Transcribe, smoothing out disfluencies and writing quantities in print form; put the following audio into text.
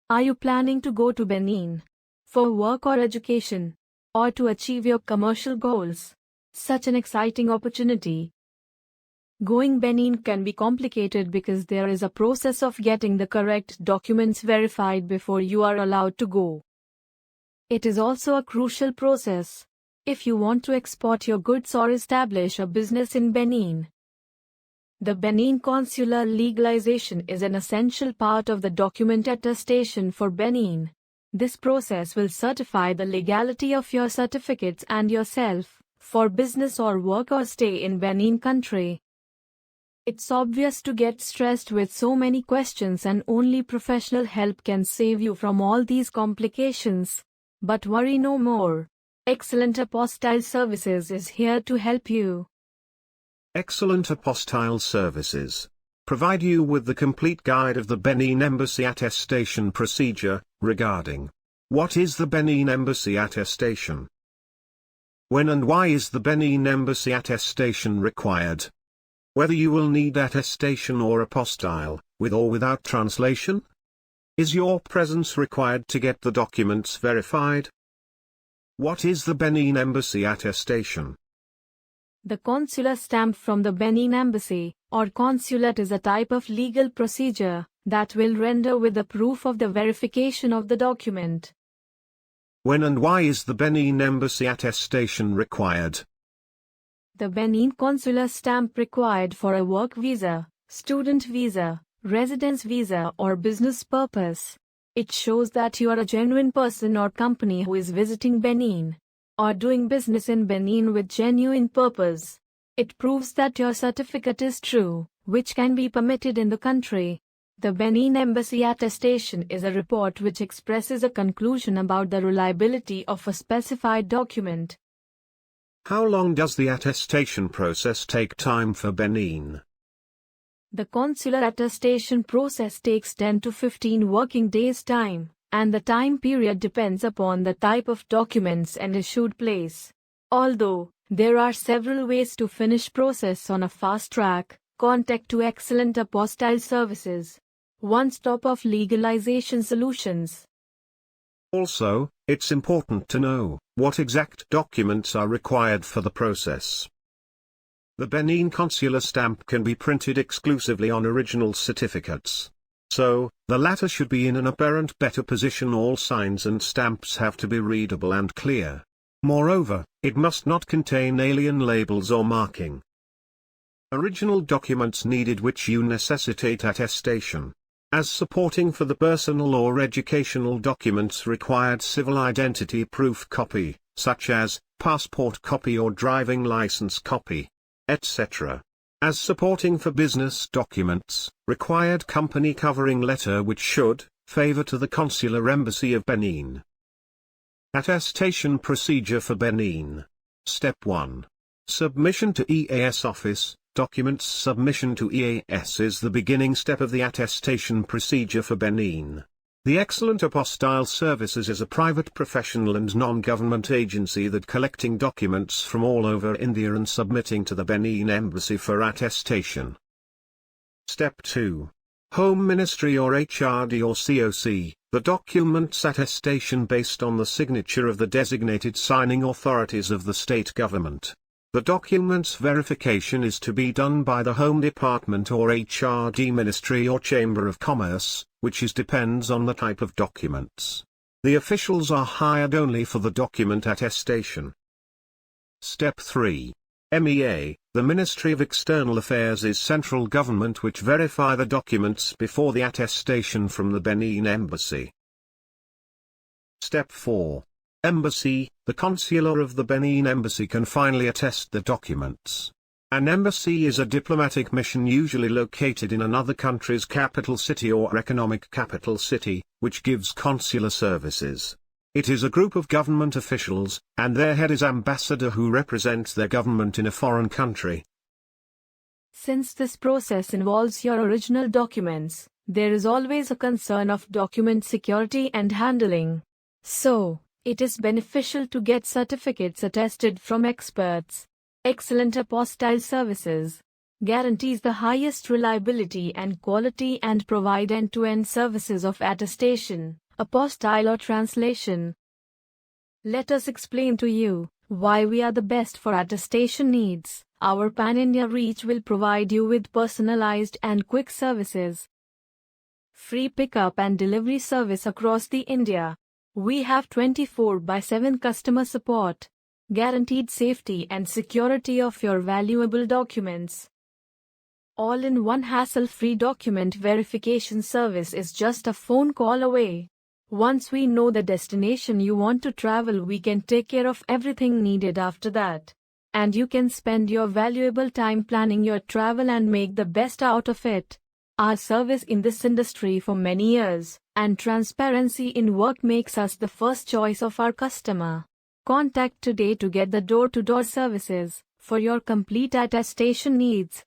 Are you planning to go to Benin for work or education, or to achieve your commercial goals? Such an exciting opportunity. Going Benin can be complicated because there is a process of getting the correct documents verified before you are allowed to go. It is also a crucial process if you want to export your goods or establish a business in Benin. The Benin consular legalization is an essential part of the document attestation for Benin. This process will certify the legality of your certificates and yourself for business or work or stay in Benin country. It's obvious to get stressed with so many questions, and only professional help can save you from all these complications. But worry no more. Excellent Apostille Services is here to help you. Excellent Apostille Services provide you with the complete guide of the Benin Embassy attestation procedure regarding what is the Benin Embassy attestation, when and why is the Benin Embassy attestation required, whether you will need attestation or apostille, with or without translation, is your presence required to get the documents verified? What is the Benin Embassy attestation? The consular stamp from the Benin Embassy, or consulate, is a type of legal procedure that will render with the proof of the verification of the document. When and why is the Benin Embassy attestation required? The Benin consular stamp required for a work visa, student visa, residence visa or business purpose. It shows that you are a genuine person or company who is visiting Benin or doing business in Benin with genuine purpose. It proves that your certificate is true, which can be permitted in the country. The Benin Embassy attestation is a report which expresses a conclusion about the reliability of a specified document. How long does the attestation process take time for Benin? The consular attestation process takes 10 to 15 working days time, and the time period depends upon the type of documents and issued place. Although there are several ways to finish process on a fast track, contact to Excellent Apostille Services, one stop of legalization solutions. Also, it's important to know what exact documents are required for the process. The Benin consular stamp can be printed exclusively on original certificates. So, the latter should be in an apparent better position. All signs and stamps have to be readable and clear. Moreover, it must not contain alien labels or marking. Original documents needed which you necessitate attestation. As supporting for the personal or educational documents required civil identity proof copy, such as passport copy or driving license copy, etc. As supporting for business documents, required company covering letter which should favor to the Consular Embassy of Benin. Attestation procedure for Benin. Step 1. Submission to EAS office. Documents submission to EAS is the beginning step of the attestation procedure for Benin. The Excellent Apostille Services is a private professional and non-government agency that collecting documents from all over India and submitting to the Benin Embassy for attestation. Step 2. Home Ministry or HRD or COC, the documents attestation based on the signature of the designated signing authorities of the state government. The documents verification is to be done by the Home Department or HRD Ministry or Chamber of Commerce, which depends on the type of documents. The officials are hired only for the document attestation. Step 3. MEA, the Ministry of External Affairs is central government which verify the documents before the attestation from the Benin Embassy. Step 4. Embassy, the consular of the Benin Embassy can finally attest the documents. An embassy is a diplomatic mission usually located in another country's capital city or economic capital city, which gives consular services. It is a group of government officials, and their head is ambassador who represents their government in a foreign country. Since this process involves your original documents, there is always a concern of document security and handling. So, it is beneficial to get certificates attested from experts. Excellent Apostille Services guarantees the highest reliability and quality and provide end-to-end services of attestation, apostille or translation. Let us explain to you why we are the best for attestation needs. Our pan-India reach will provide you with personalized and quick services. Free pickup and delivery service across the India. We have 24/7 customer support. Guaranteed safety and security of your valuable documents. All-in-one hassle-free document verification service is just a phone call away. Once we know the destination you want to travel, we can take care of everything needed after that. And you can spend your valuable time planning your travel and make the best out of it. Our service in this industry for many years, and transparency in work makes us the first choice of our customer. Contact today to get the door-to-door services for your complete attestation needs.